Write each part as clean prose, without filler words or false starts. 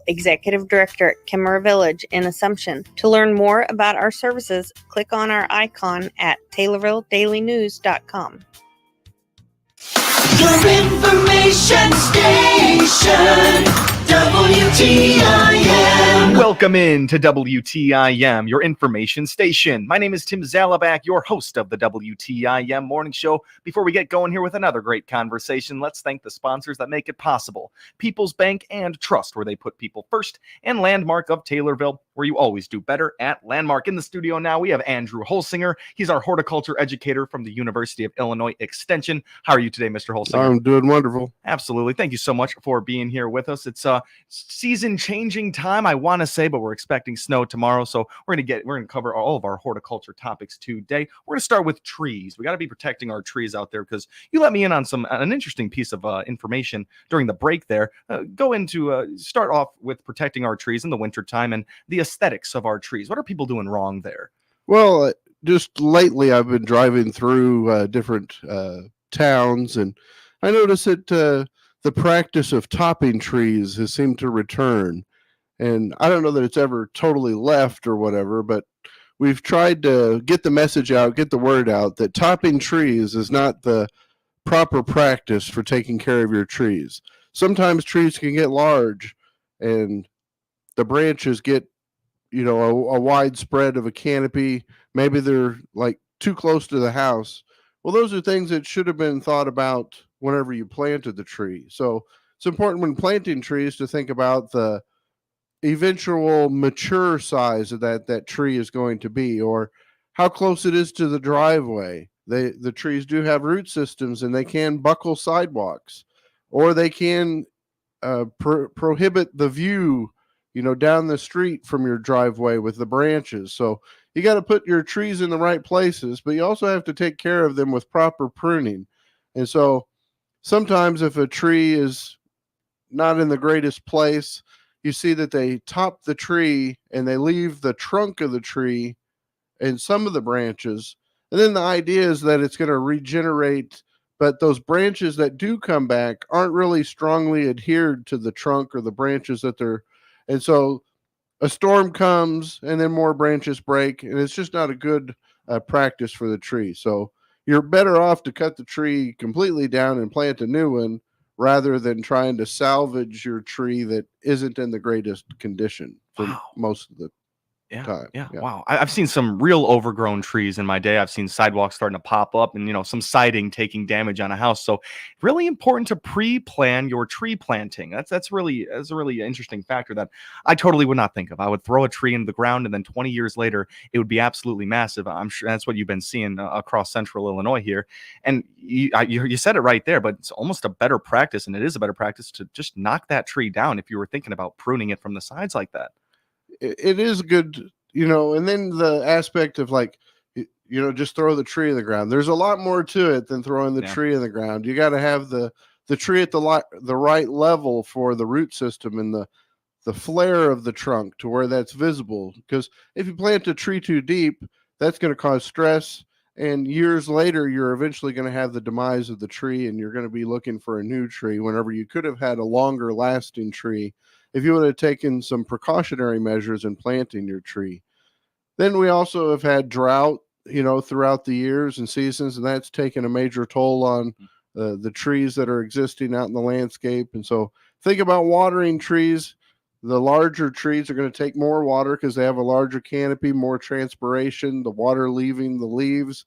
Executive Director at Kimmerer Village in Assumption. To learn more about our services, click on our icon at TaylorvilleDailyNews.com. Your information station, WTIM. Welcome in to WTIM, your information station. My name is Tim Zalabak, your host of the WTIM Morning Show. Before we get going here with another great conversation, let's thank the sponsors that make it possible. People's Bank and Trust, where they put people first, and Landmark of Taylorville, where you always do better at Landmark. In the studio now, we have Andrew Holsinger. He's our horticulture educator from the University of Illinois Extension. How are you today, Mr. Holsinger? I'm doing wonderful. Absolutely. Thank you so much for being here with us. It's a season-changing time, I want to say, but we're expecting snow tomorrow, so we're gonna cover all of our horticulture topics today. We're gonna start with trees. We got to be protecting our trees out there, because you let me in on an interesting piece of information during the break there. Start off with protecting our trees in the wintertime and the aesthetics of our trees. What are people doing wrong there? Well, just lately I've been driving through different towns, and I noticed that the practice of topping trees has seemed to return. And I don't know that it's ever totally left or whatever, but we've tried to get the message out, get the word out that topping trees is not the proper practice for taking care of your trees. Sometimes trees can get large and the branches get, a wide spread of a canopy. Maybe they're like too close to the house. Well, those are things that should have been thought about whenever you planted the tree. So it's important when planting trees to think about the eventual mature size of that tree is going to be, or how close it is to the driveway. The trees do have root systems, and they can buckle sidewalks, or they can prohibit the view down the street from your driveway with the branches. So you got to put your trees in the right places, but you also have to take care of them with proper pruning. And so sometimes if a tree is not in the greatest place, you see that they top the tree and they leave the trunk of the tree and some of the branches. And then the idea is that it's going to regenerate, but those branches that do come back aren't really strongly adhered to the trunk or the branches that they're. And so a storm comes and then more branches break, and it's just not a good practice for the tree. So you're better off to cut the tree completely down and plant a new one, rather than trying to salvage your tree that isn't in the greatest condition for most of the time. Yeah. Wow. I've seen some real overgrown trees in my day. I've seen sidewalks starting to pop up and, some siding taking damage on a house. So really important to pre-plan your tree planting. That's a really interesting factor that I totally would not think of. I would throw a tree into the ground, and then 20 years later, it would be absolutely massive. I'm sure that's what you've been seeing across central Illinois here. And you said it right there, but it's almost a better practice, and it is a better practice to just knock that tree down if you were thinking about pruning it from the sides like that. It is good, and then the aspect of just throw the tree in the ground. There's a lot more to it than throwing the tree in the ground. You got to have the tree at the right level for the root system and the flare of the trunk to where that's visible. Because if you plant a tree too deep, that's going to cause stress. And years later, you're eventually going to have the demise of the tree, and you're going to be looking for a new tree whenever you could have had a longer lasting tree if you would have taken some precautionary measures in planting your tree. Then we also have had drought, throughout the years and seasons, and that's taken a major toll on the trees that are existing out in the landscape. And so think about watering trees. The larger trees are going to take more water because they have a larger canopy, more transpiration, the water leaving the leaves.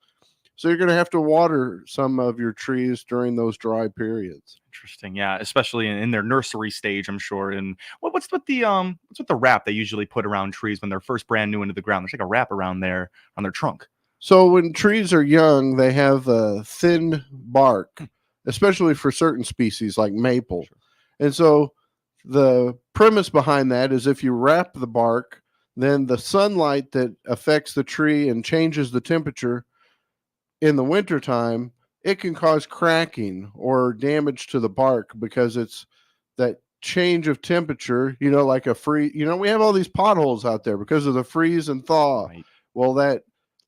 So you're going to have to water some of your trees during those dry periods. Interesting, yeah, especially in their nursery stage, I'm sure. And what's with the wrap they usually put around trees when they're first brand new into the ground? There's like a wrap around their trunk. So when trees are young, they have a thin bark, especially for certain species like maple. Sure. And so the premise behind that is if you wrap the bark, then the sunlight that affects the tree and changes the temperature in the wintertime, it can cause cracking or damage to the bark because it's that change of temperature, like a freeze. We have all these potholes out there because of the freeze and thaw. Right. Well, that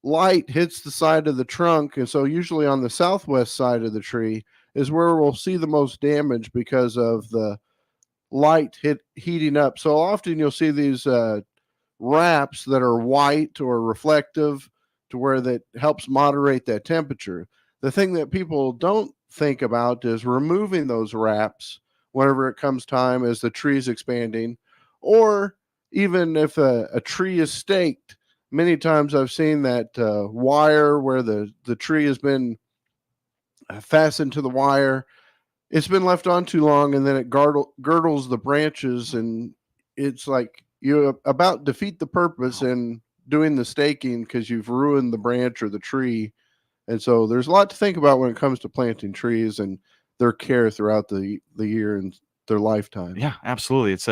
light hits the side of the trunk. And so usually on the southwest side of the tree is where we'll see the most damage because of the heating up. So often you'll see these wraps that are white or reflective to where that helps moderate that temperature. The thing that people don't think about is removing those wraps whenever it comes time as the tree's expanding, or even if a tree is staked. Many times I've seen that wire where the tree has been fastened to the wire. It's been left on too long, and then it girdles the branches, and it's like you about defeat the purpose in doing the staking because you've ruined the branch or the tree. And so there's a lot to think about when it comes to planting trees and their care throughout the year and their lifetime. Yeah, absolutely. It's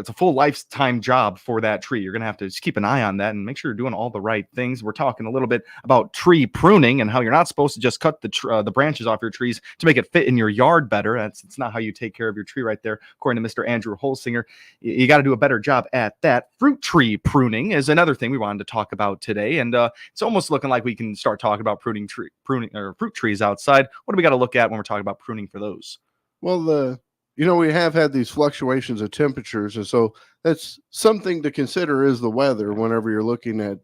a full lifetime job for that tree. You're gonna have to just keep an eye on that and make sure you're doing all the right things. We're talking a little bit about tree pruning and how you're not supposed to just cut the branches off your trees to make it fit in your yard better. It's not how you take care of your tree right there, according to Mr. Andrew Holsinger. You got to do a better job at that. Fruit tree pruning is another thing we wanted to talk about today, and it's almost looking like we can start talking about pruning or fruit trees outside. What do we got to look at when we're talking about pruning for those? Well, we have had these fluctuations of temperatures, and so that's something to consider is the weather whenever you're looking at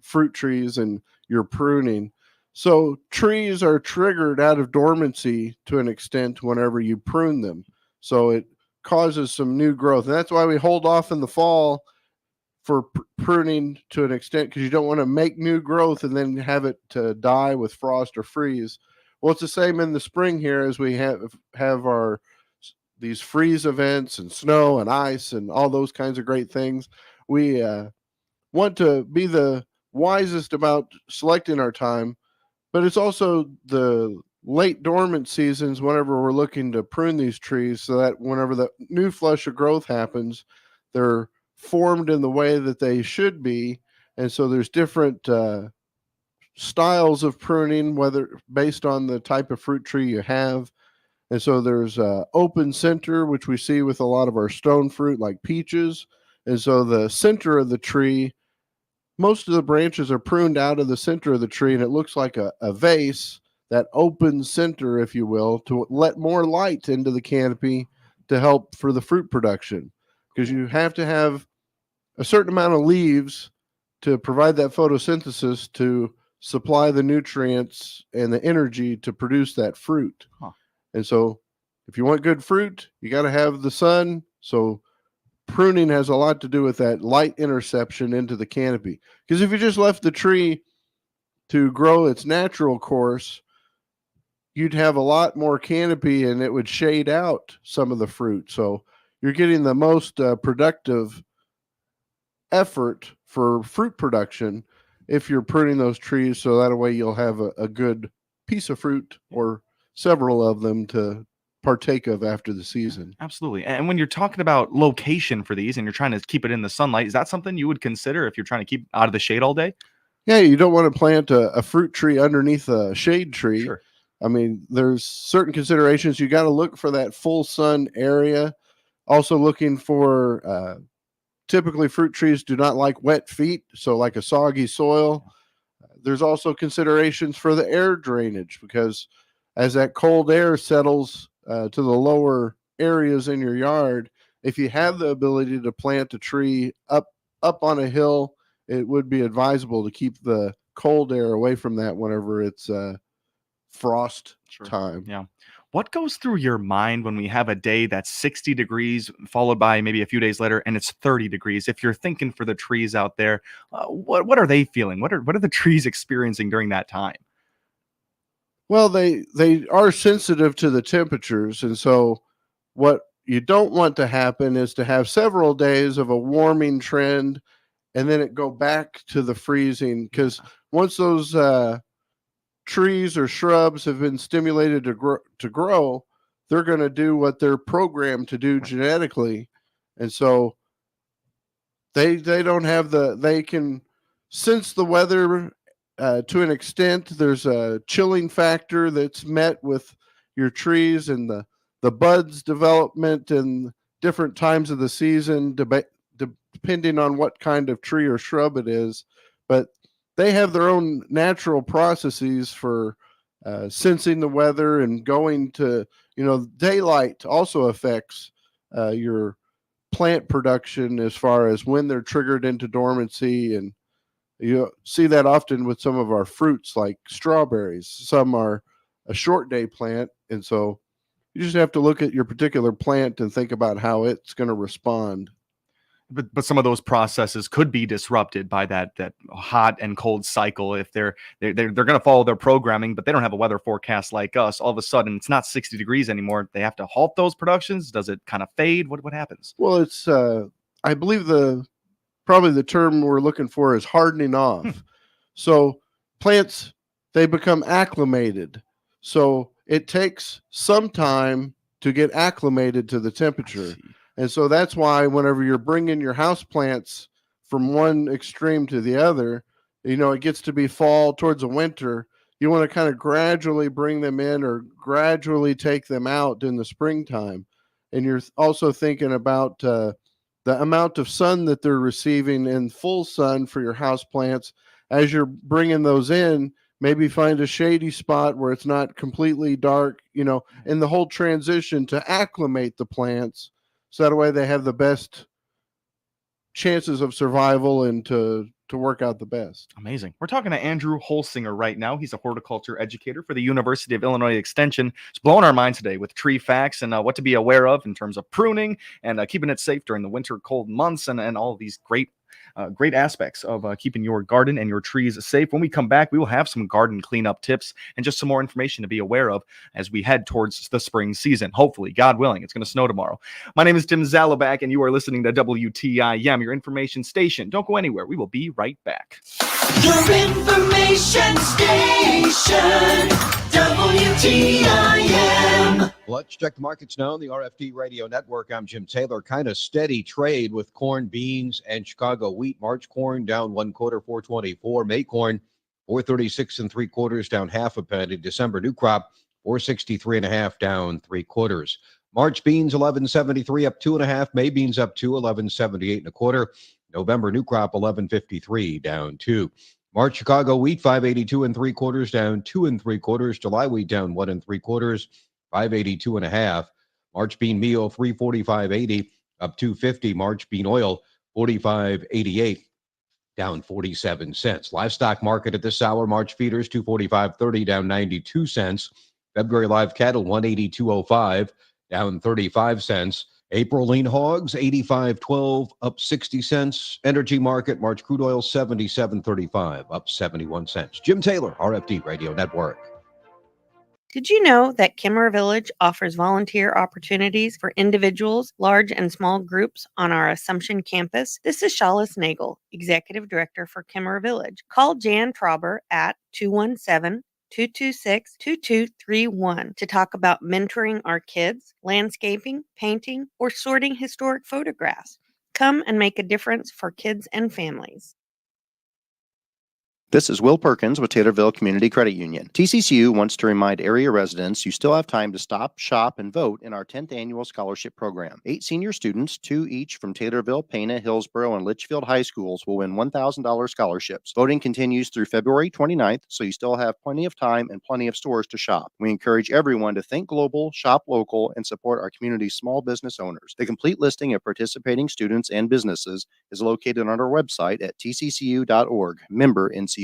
fruit trees and you're pruning. So trees are triggered out of dormancy to an extent whenever you prune them. So it causes some new growth, and that's why we hold off in the fall for pruning to an extent, because you don't want to make new growth and then have it to die with frost or freeze. Well, it's the same in the spring here as we have our these freeze events and snow and ice and all those kinds of great things. We want to be the wisest about selecting our time, but it's also the late dormant seasons whenever we're looking to prune these trees so that whenever the new flush of growth happens, they're formed in the way that they should be. And so there's different styles of pruning, whether based on the type of fruit tree you have. And so there's open center, which we see with a lot of our stone fruit like peaches. And so the center of the tree, most of the branches are pruned out of the center of the tree, and it looks like a vase, that open center, if you will, to let more light into the canopy to help for the fruit production. Because you have to have a certain amount of leaves to provide that photosynthesis to supply the nutrients and the energy to produce that fruit. And so if you want good fruit, you got to have the sun. So pruning has a lot to do with that light interception into the canopy. Because if you just left the tree to grow its natural course, you'd have a lot more canopy and it would shade out some of the fruit. So you're getting the most productive effort for fruit production if you're pruning those trees, so that way you'll have a good piece of fruit or several of them to partake of after the season. Absolutely. And when you're talking about location for these and you're trying to keep it in the sunlight, is that something you would consider if you're trying to keep out of the shade all day? Yeah, you don't want to plant a fruit tree underneath a shade tree. Sure. I mean, there's certain considerations. You got to look for that full sun area. Also looking for typically fruit trees do not like wet feet, so like a soggy soil. There's also considerations for the air drainage, because as that cold air settles to the lower areas in your yard, if you have the ability to plant a tree up on a hill, it would be advisable to keep the cold air away from that whenever it's frost time. Yeah. What goes through your mind when we have a day that's 60 degrees, followed by maybe a few days later, and it's 30 degrees? If you're thinking for the trees out there, what are they feeling? What are the trees experiencing during that time? Well, they are sensitive to the temperatures, and so what you don't want to happen is to have several days of a warming trend, and then it go back to the freezing. Because once those trees or shrubs have been stimulated to grow, they're going to do what they're programmed to do genetically, and so they don't have they can sense the weather to an extent. There's a chilling factor that's met with your trees and the buds development and different times of the season, depending on what kind of tree or shrub it is. But they have their own natural processes for sensing the weather and going to, daylight also affects your plant production as far as when they're triggered into dormancy. And you see that often with some of our fruits like strawberries. Some are a short day plant. And so you just have to look at your particular plant and think about how it's going to respond. But some of those processes could be disrupted by that hot and cold cycle. If they're going to follow their programming, but they don't have a weather forecast like us, all of a sudden it's not 60 degrees anymore. They have to halt those productions. Does it kind of fade? What happens? Well, it's I believe probably the term we're looking for is hardening off. So plants, they become acclimated. So it takes some time to get acclimated to the temperature. And so that's why whenever you're bringing your house plants from one extreme to the other, it gets to be fall towards the winter. You want to kind of gradually bring them in or gradually take them out in the springtime. And you're also thinking about the amount of sun that they're receiving in full sun for your house plants. As you're bringing those in, maybe find a shady spot where it's not completely dark, in the whole transition to acclimate the plants. So that way they have the best chances of survival and to work out the best. Amazing. We're talking to Andrew Holsinger right now. He's a horticulture educator for the University of Illinois Extension. It's blowing our minds today with tree facts and what to be aware of in terms of pruning and keeping it safe during the winter cold months and all of these great aspects of keeping your garden and your trees safe. When we come back, we will have some garden cleanup tips and just some more information to be aware of as we head towards the spring season. Hopefully, God willing, it's going to snow tomorrow. My name is Tim Zalabak, and you are listening to WTIM, your information station. Don't go anywhere. We will be right back. Your information station, WTIM. Let's check the markets now on the RFD Radio Network. I'm Jim Taylor. Kind of steady trade with corn, beans, and Chicago wheat. March corn down 1/4, 424. May corn 436 3/4, down half a penny. December new crop 463 1/2, down 3/4. March beans 1173 up 2 1/2. May beans up 2, 1178 1/4. November new crop 1153, down 2. March Chicago wheat 582 3/4, down 2 3/4. July wheat down 1 3/4, 582 1/2. March bean meal 345.80 up 250. March bean oil 45.88, down 47 cents. Livestock market at this hour: March feeders 245.30, down 92 cents. February live cattle 182.05, down 35 cents. April lean hogs 85.12, up 60 cents. Energy market: March crude oil 77.35, up 71 cents. Jim Taylor, RFD Radio Network. Did you know that Kimmer Village offers volunteer opportunities for individuals, large and small groups on our Assumption campus? This is Shalis Nagel, Executive Director for Kimmer Village. Call Jan Trauber at 217-226-2231 to talk about mentoring our kids, landscaping, painting, or sorting historic photographs. Come and make a difference for kids and families. This is Will Perkins with Taylorville Community Credit Union. TCCU wants to remind area residents you still have time to stop, shop, and vote in our 10th annual scholarship program. 8 senior students, 2 each from Taylorville, Pana, Hillsborough, and Litchfield high schools will win $1,000 scholarships. Voting continues through February 29th, so you still have plenty of time and plenty of stores to shop. We encourage everyone to think global, shop local, and support our community's small business owners. The complete listing of participating students and businesses is located on our website at tccu.org. Member NCUA.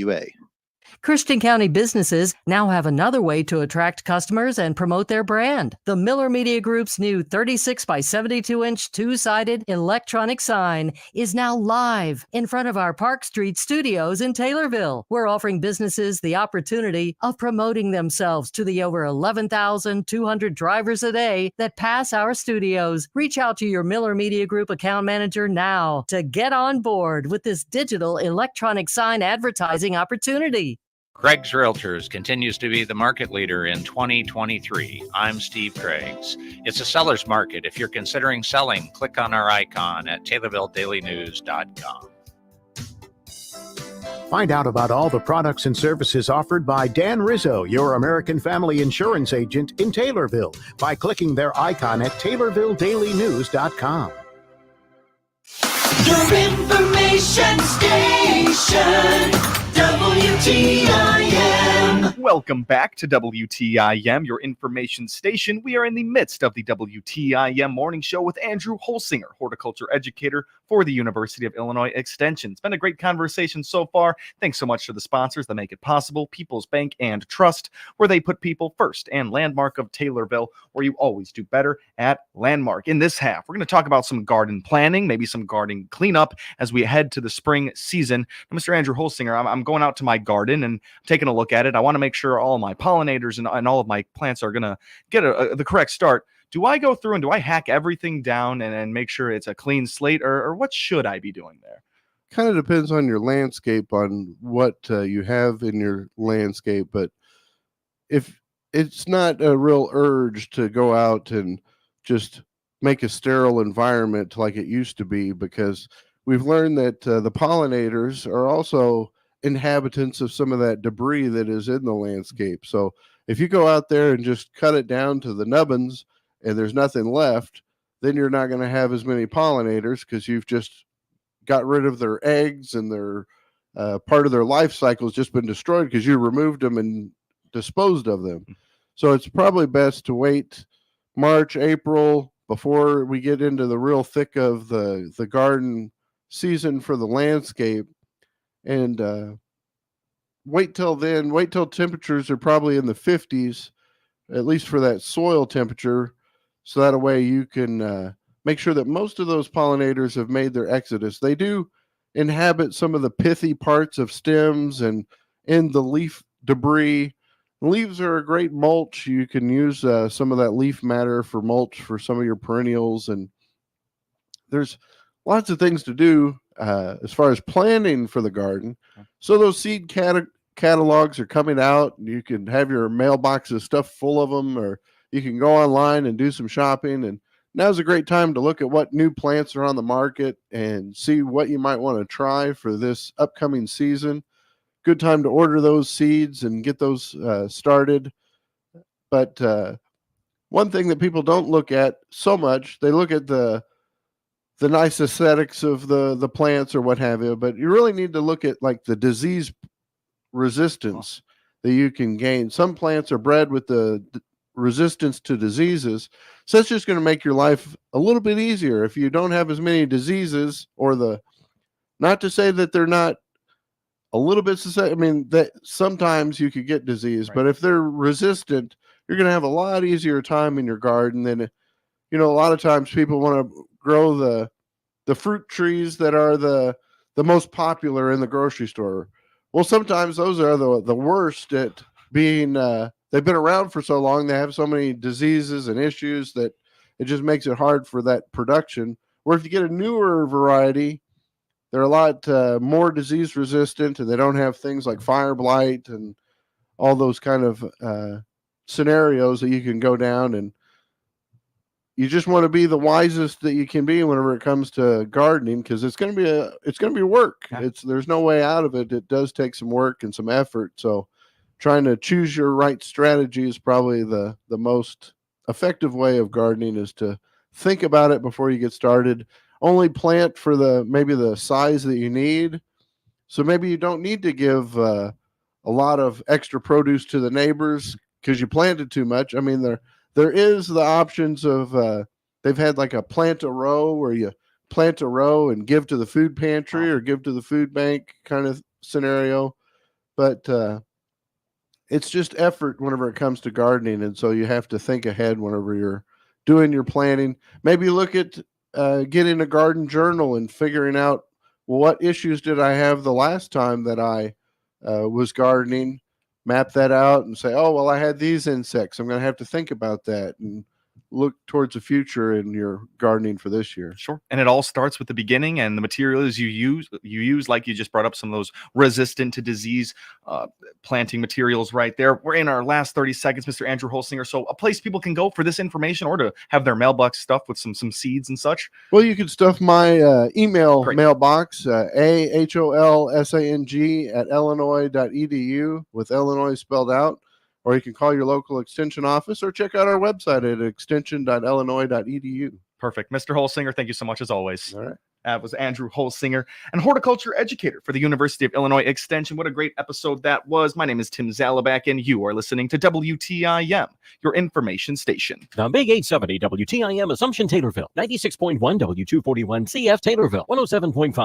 Christian County businesses now have another way to attract customers and promote their brand. The Miller Media Group's new 36 by 72 inch two-sided electronic sign is now live in front of our Park Street studios in Taylorville. We're offering businesses the opportunity of promoting themselves to the over 11,200 drivers a day that pass our studios. Reach out to your Miller Media Group account manager now to get on board with this digital electronic sign advertising opportunity. Craig's Realtors continues to be the market leader in 2023. I'm Steve Craigs. It's a seller's market. If you're considering selling, click on our icon at TaylorvilleDailyNews.com. Find out about all the products and services offered by Dan Rizzo, your American Family Insurance agent in Taylorville, by clicking their icon at TaylorvilleDailyNews.com. Your information station, WTIM. Welcome back to WTIM, your information station. We are in the midst of the WTIM morning show with Andrew Holsinger, horticulture educator for the University of Illinois Extension. It's been a great conversation so far. Thanks so much to the sponsors that make it possible, People's Bank and Trust, where they put people first, and Landmark of Taylorville, where you always do better at Landmark. In this half, we're going to talk about some garden planning, maybe some garden cleanup as we head to the spring season. Now, Mr. Andrew Holsinger, I'm going out to my garden and taking a look at it. I want to make sure all my pollinators and all of my plants are going to get the correct start. Do I go through and do I hack everything down and make sure it's a clean slate, or what should I be doing there? Kind of depends on your landscape, on what you have in your landscape. But if it's not a real urge to go out and just make a sterile environment like it used to be, because we've learned that the pollinators are also inhabitants of some of that debris that is in the landscape. So if you go out there and just cut it down to the nubbins and there's nothing left, then you're not going to have as many pollinators, because you've just got rid of their eggs, and their part of their life cycle has just been destroyed because you removed them and disposed of them. So it's probably best to wait March, April, before we get into the real thick of the garden season for the landscape, and wait till then. Wait till temperatures are probably in the 50s, at least for that soil temperature, so that way you can make sure that most of those pollinators have made their exodus. They do inhabit some of the pithy parts of stems and in the leaf debris. Leaves are a great mulch. You can use some of that leaf matter for mulch for some of your perennials, and there's lots of things to do as far as planning for the garden. So those seed catalogs are coming out, and you can have your mailboxes stuffed full of them, or you can go online and do some shopping. And now's a great time to look at what new plants are on the market and see what you might want to try for this upcoming season. Good time to order those seeds and get those started. But one thing that people don't look at so much, they look at the nice aesthetics of the plants or what have you, but you really need to look at like the disease resistance that you can gain. Some plants are bred with the resistance to diseases, so that's just going to make your life a little bit easier if you don't have as many diseases, or not to say that they're not a little bit susceptible. I mean, that sometimes you could get disease, but if they're resistant, you're going to have a lot easier time in your garden than, a lot of times people want to grow the fruit trees that are the most popular in the grocery store. Well, sometimes those are the worst at being, they've been around for so long, they have so many diseases and issues that it just makes it hard for that production. Where if you get a newer variety, they're a lot more disease resistant, and they don't have things like fire blight and all those kind of scenarios that you can go down. And you just want to be the wisest that you can be whenever it comes to gardening, because it's going to be work. Yeah. There's no way out of it. It does take some work and some effort. So trying to choose your right strategy is probably the most effective way of gardening, is to think about it before you get started. Only plant for maybe the size that you need. So maybe you don't need to give a lot of extra produce to the neighbors because you planted too much. I mean, there is the options of they've had like a plant a row, where you plant a row and give to the food pantry or give to the food bank kind of scenario. But it's just effort whenever it comes to gardening. And so you have to think ahead whenever you're doing your planning. Maybe look at getting a garden journal and figuring out, well, what issues did I have the last time that I was gardening? Map that out and say, oh, well, I had these insects. I'm going to have to think about that and look towards the future in your gardening for this year. Sure. And it all starts with the beginning, and the materials you use, like you just brought up, some of those resistant to disease planting materials right there. We're in our last 30 seconds, Mr. Andrew Holsinger. So a place people can go for this information, or to have their mailbox stuffed with some seeds and such? Well, you can stuff my email mailbox, aholsang@illinois.edu, with Illinois spelled out. Or you can call your local extension office, or check out our website at extension.illinois.edu. Perfect. Mr. Holsinger, thank you so much as always. All right. That was Andrew Holsinger, and horticulture educator for the University of Illinois Extension. What a great episode that was. My name is Tim Zalabak, and you are listening to WTIM, your information station. The Big 870 WTIM Assumption Taylorville, 96.1 W241 CF Taylorville, 107.5